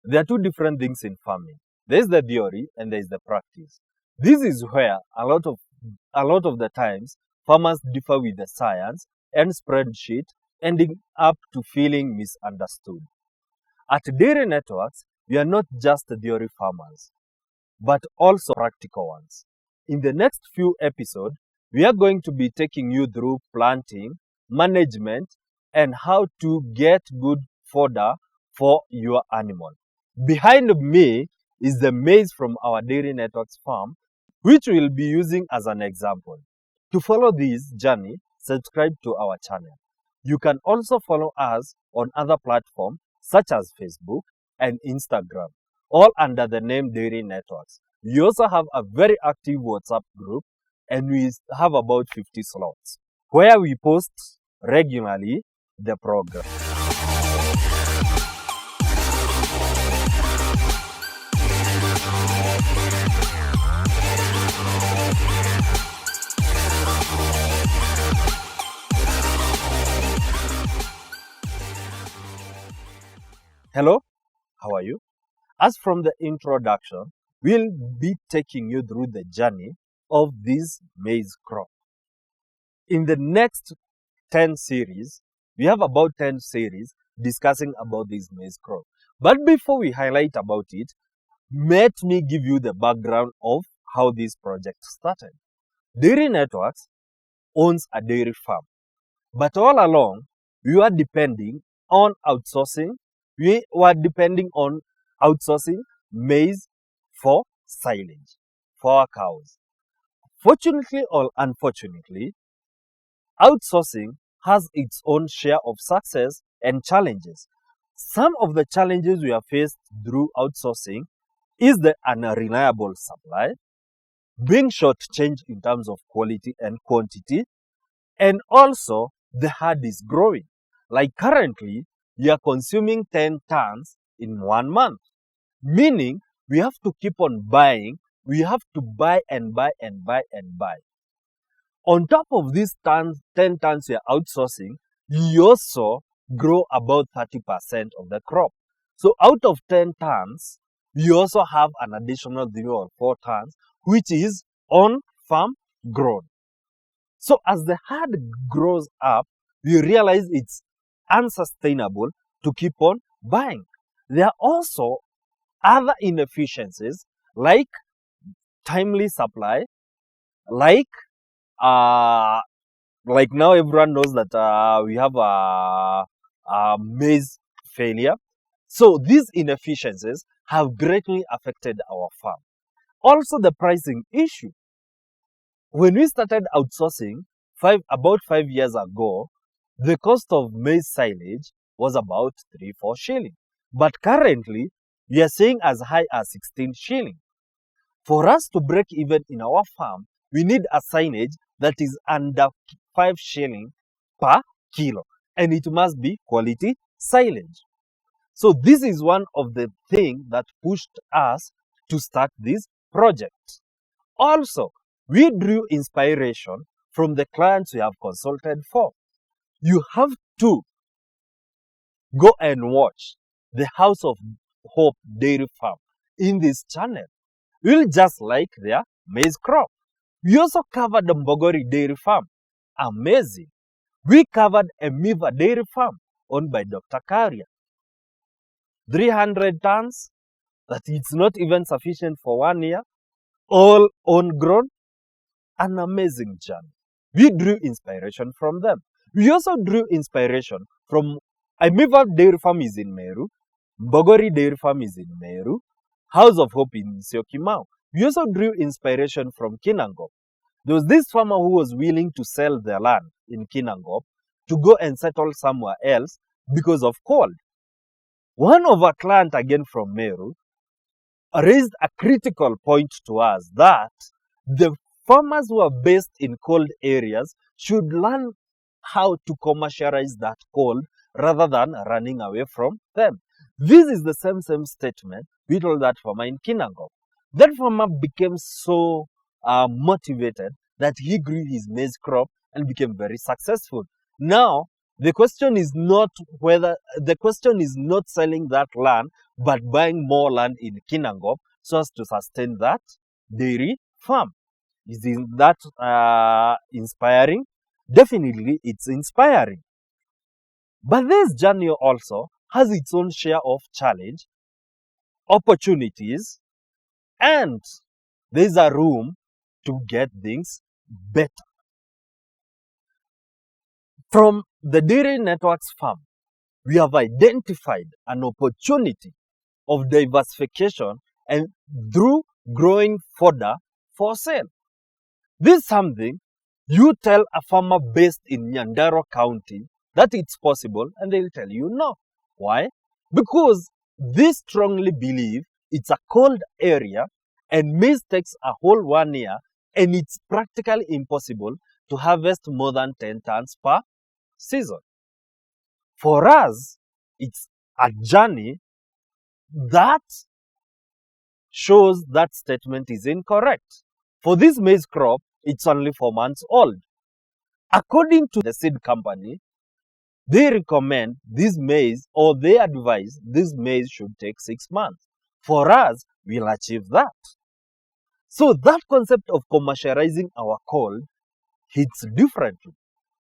There are two different things in farming. There is the theory and there is the practice. This is where a lot of the times farmers differ with the science and spreadsheet, ending up to feeling misunderstood. At Dairy Networks, we are not just theory farmers, but also practical ones. In the next few episodes, we are going to be taking you through planting, management, and how to get good fodder for your animal. Behind me is the maize from our Dairy Networks farm, which we'll be using as an example. To follow this journey, subscribe to our channel. You can also follow us on other platforms such as Facebook and Instagram, all under the name Dairy Networks. We also have a very active WhatsApp group, and we have about 50 slots where we post regularly the progress. Hello, how are you? As from the introduction, we'll be taking you through the journey of this maize crop. In the next 10 series, we have about 10 series discussing about this maize crop. But before we highlight about it, let me give you the background of how this project started. Dairy Networks owns a dairy farm, but all along, we were depending on outsourcing. We were depending on outsourcing maize for silage for our cows. Fortunately or unfortunately, outsourcing has its own share of success and challenges. Some of the challenges we have faced through outsourcing is the unreliable supply, being shortchanged in terms of quality and quantity, and also the herd is growing. Like currently, we are consuming 10 tons in 1 month, meaning we have to keep on buying. We have to buy and buy and buy and buy. On top of these 10 tons we are outsourcing, we also grow about 30% of the crop. So out of 10 tons, we also have an additional 3 or 4 tons, which is on farm grown. So as the herd grows up, we realize it's unsustainable to keep on buying. There are also other inefficiencies like timely supply, like now everyone knows that we have a maize failure. So these inefficiencies have greatly affected our farm. Also the pricing issue. When we started outsourcing about 5 years ago, the cost of maize silage was about 3-4 shilling. But currently, we are seeing as high as 16 shilling. For us to break even in our farm, we need a silage that is under 5 shilling per kilo. And it must be quality silage. So this is one of the things that pushed us to start this project. Also, we drew inspiration from the clients we have consulted for. You have to go and watch the House of Hope Dairy Farm in this channel. You'll just like their maize crop. We also covered the Mbogori Dairy Farm. Amazing. We covered a Miva Dairy Farm owned by Dr. Karia. 300 tons, that it's not even sufficient for 1 year, all own grown. An amazing journey. We drew inspiration from them. We also drew inspiration from Amiva Dairy Farm is in Meru, Mbogori Dairy Farm is in Meru, House of Hope in Syokimau. We also drew inspiration from Kinangop. There was this farmer who was willing to sell their land in Kinangop to go and settle somewhere else because of cold. One of our clients, again from Meru, raised a critical point to us that the farmers who are based in cold areas should learn how to commercialize that cold rather than running away from them. This is the same statement we told that farmer in Kinangop. That farmer became so motivated that he grew his maize crop and became very successful. Now, The question is not selling that land, but buying more land in Kinangop so as to sustain that dairy farm. Is that inspiring? Definitely, it's inspiring. But this journey also has its own share of challenge, opportunities, and there's a room to get things better. From the Dairy Networks farm, we have identified an opportunity of diversification and through growing fodder for sale. This is something you tell a farmer based in Nyandarua County that it's possible, and they'll tell you no. Why? Because they strongly believe it's a cold area and maize takes a whole 1 year, and it's practically impossible to harvest more than 10 tons per season. For us, it's a journey that shows that statement is incorrect. For this maize crop, it's only 4 months old. According to the seed company, they recommend this maize, or they advise this maize should take 6 months. For us, we'll achieve that. So that concept of commercializing our cold hits differently.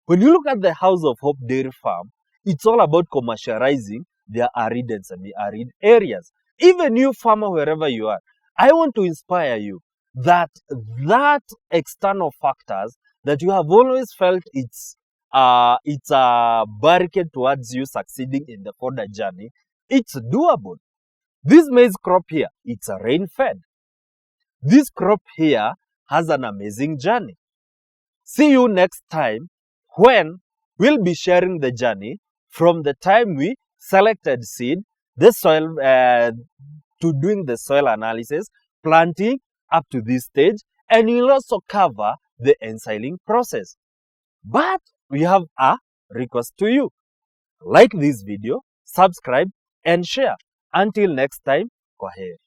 When you look at the House of Hope Dairy Farm, it's all about commercializing their arid and semi-arid areas. Even you farmer, wherever you are, I want to inspire you that external factors that you have always felt it's a barricade towards you succeeding in the fodder journey, it's doable. This maize crop here, it's a rain-fed. This crop here has an amazing journey. See you next time when we'll be sharing the journey from the time we selected seed, the soil, to doing the soil analysis, planting up to this stage, and we'll also cover the ensiling process. But we have a request to you. Like this video, subscribe, and share. Until next time, kwaheri.